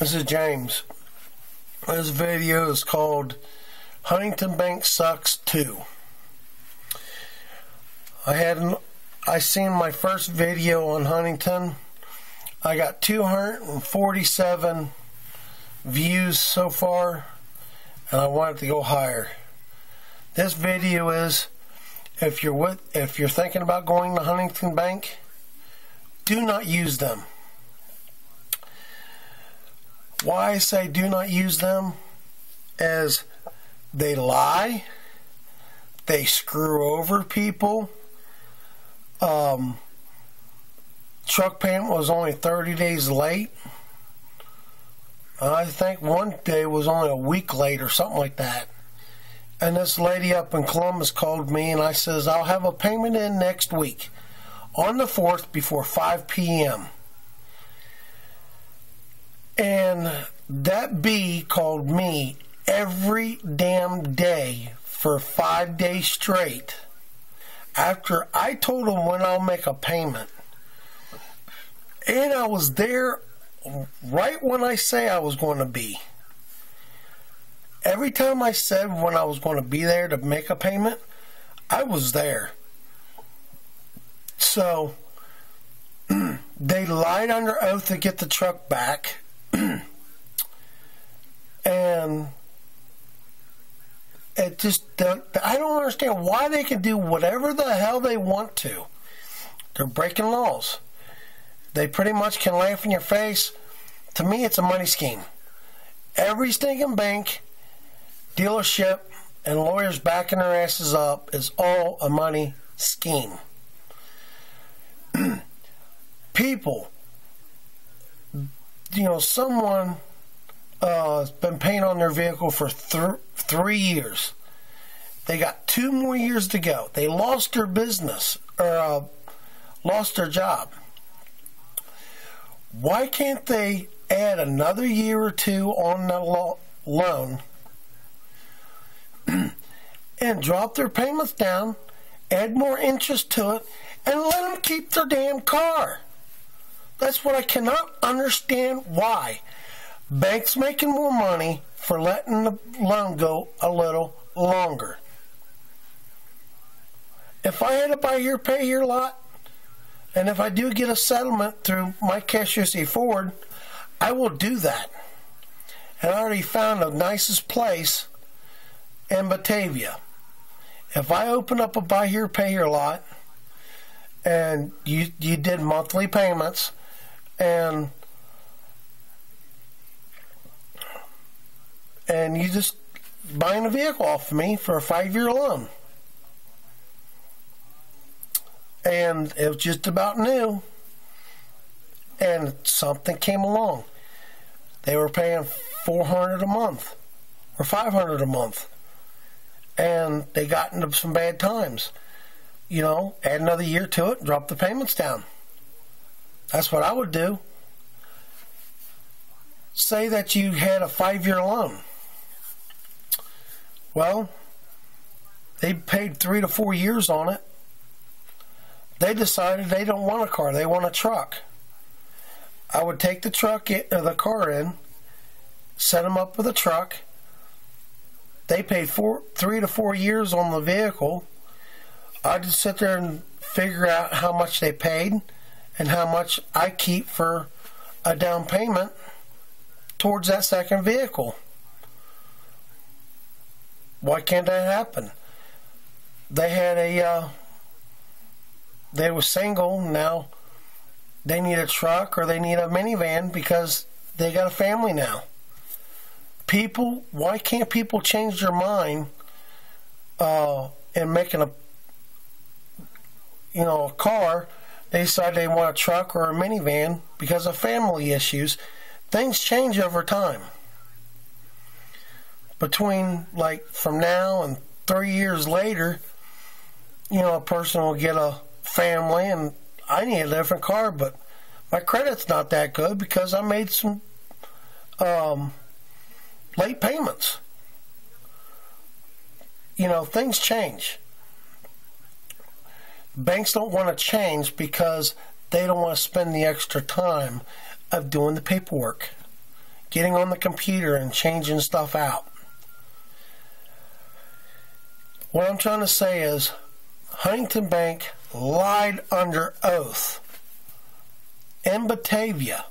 This is James. This video is called Huntington Bank Sucks 2. I seen my first video on Huntington. I got 247 views so far, and I want it to go higher. This video is if you're thinking about going to Huntington Bank, do not use them. Why I say do not use them is they lie, they screw over people. Truck payment was only 30 days late. I think one day was only a week late or something like that. And this lady up in Columbus called me and I says, I'll have a payment in next week on the 4th before 5 p.m. And that bee called me every damn day for 5 days straight after I told him when I'll make a payment. And I was there right when I say I was going to be. Every time I said when I was going to be there to make a payment, I was there. So they lied under oath to get the truck back. And it just, I don't understand why they can do whatever the hell they want to. They're breaking laws. They pretty much can laugh in your face. To me, it's a money scheme. Every stinking bank, dealership, and lawyers backing their asses up is all a money scheme. People, someone has been paying on their vehicle for 3 years. They got 2 more years to go. They lost their business or lost their job. Why can't they add another year or 2 on the loan and drop their payments down, add more interest to it, and let them keep their damn car? That's what I cannot understand. Why? Banks making more money for letting the loan go a little longer. If I had a buy here, pay here lot, and if I do get a settlement through my Cash USA Forward, I will do that. And I already found the nicest place in Batavia. If I open up a buy here, pay here lot, and you did monthly payments, and you just buying a vehicle off of me for a 5-year loan. And it was just about new. And something came along. They were paying $400 a month or $500 a month. And they got into some bad times. Add another year to it, drop the payments down. That's what I would do. Say that you had a 5-year loan. Well, they paid 3 to 4 years on it. They decided they don't want a car, they want a truck. I would take the car in, set them up with a truck. They paid 3 to 4 years on the vehicle. I just sit there and figure out how much they paid and how much I keep for a down payment towards that second vehicle. Why can't that happen? They had they were single, now they need a truck or they need a minivan because they got a family now. People, why can't people change their mind in making a car? They decide they want a truck or a minivan because of family issues. Things change over time. Between from now and 3 years later, a person will get a family and I need a different car, but my credit's not that good because I made some late payments. Things change. Banks don't want to change because they don't want to spend the extra time of doing the paperwork, getting on the computer and changing stuff out. What I'm trying to say is Huntington Bank lied under oath in Batavia,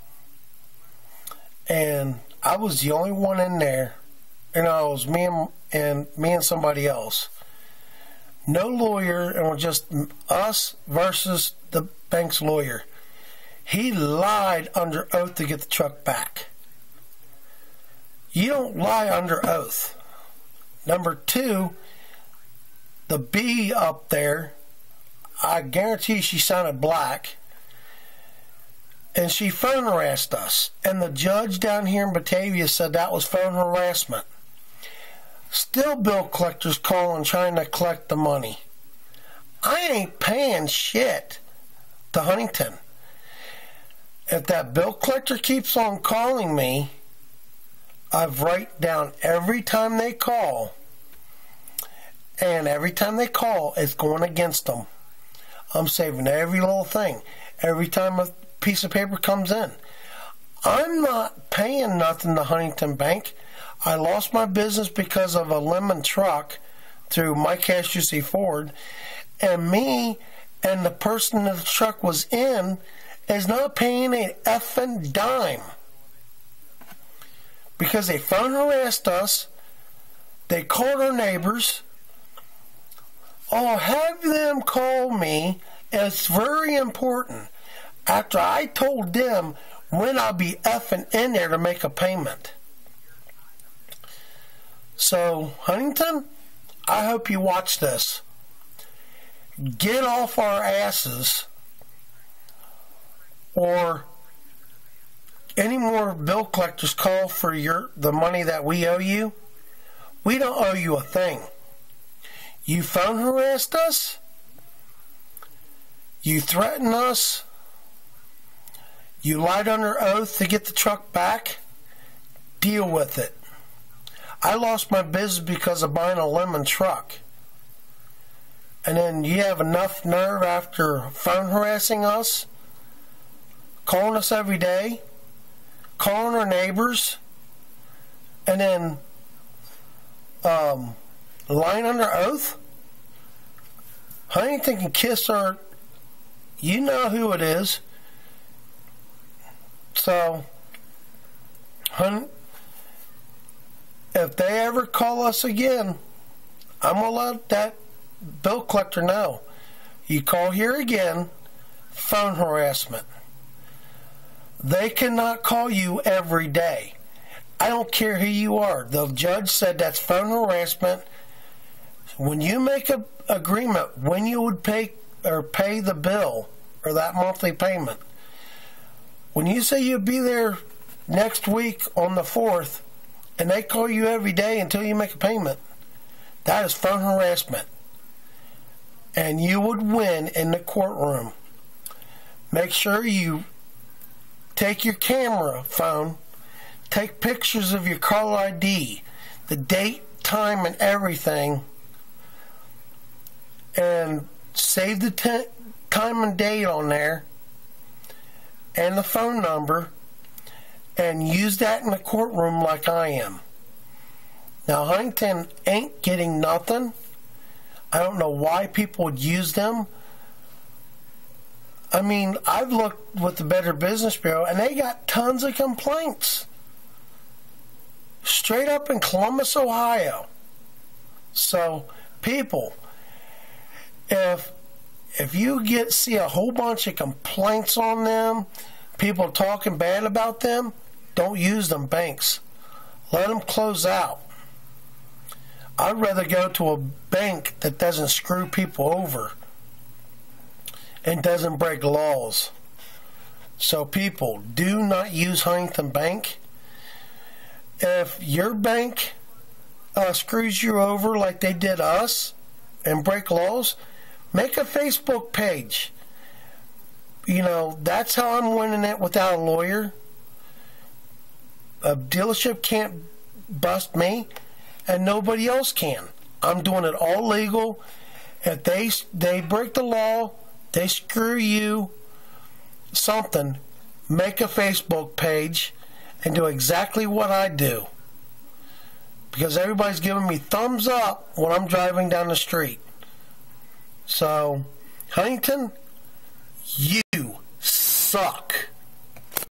and I was the only one in there. It was me and somebody else. No lawyer, and it was just us versus the bank's lawyer. He lied under oath to get the truck back. You don't lie under oath. Number two, the B up there, I guarantee she sounded black, and she phone harassed us. And the judge down here in Batavia said that was phone harassment. Still bill collectors calling trying to collect the money. I ain't paying shit to Huntington. If that bill collector keeps on calling me, I've write down every time they call, and every time they call, it's going against them. I'm saving every little thing. Every time a piece of paper comes in. I'm not paying nothing to Huntington Bank. I lost my business because of a lemon truck through my Cash UC Ford, and me and the person that the truck was in is not paying an effing dime because they phone harassed us. They called our neighbors. Oh, have them call me. It's very important. After I told them when I'll be effing in there to make a payment. So, Huntington, I hope you watch this. Get off our asses, or any more bill collectors call for the money that we owe you. We don't owe you a thing. You phone harassed us. You threatened us. You lied under oath to get the truck back. Deal with it. I lost my business because of buying a lemon truck. And then you have enough nerve after phone harassing us, calling us every day, calling our neighbors, and then lying under oath? Huntington can kiss our... You know who it is. So, if they ever call us again, I'm going to let that bill collector know. You call here again, phone harassment. They cannot call you every day. I don't care who you are. The judge said that's phone harassment. When you make an agreement, when you would pay the bill or that monthly payment, when you say you'll be there next week on the 4th, and they call you every day until you make a payment, that is phone harassment. And you would win in the courtroom. Make sure you take your camera phone, take pictures of your caller ID, the date, time, and everything, and save the time and date on there, and the phone number, and use that in the courtroom like I am. Now, Huntington ain't getting nothing. I don't know why people would use them. I mean, I've looked with the Better Business Bureau, and they got tons of complaints. Straight up in Columbus, Ohio. So, people, if you see a whole bunch of complaints on them, people talking bad about them, don't use them banks. Let them close out. I'd rather go to a bank that doesn't screw people over and doesn't break laws. So people, do not use Huntington Bank. If your bank screws you over like they did us and break laws, make a Facebook page. You know, that's how I'm winning it without a lawyer. A dealership can't bust me, and nobody else can. I'm doing it all legal. If they break the law, they screw you, something, make a Facebook page and do exactly what I do. Because everybody's giving me thumbs up when I'm driving down the street. So, Huntington, you suck.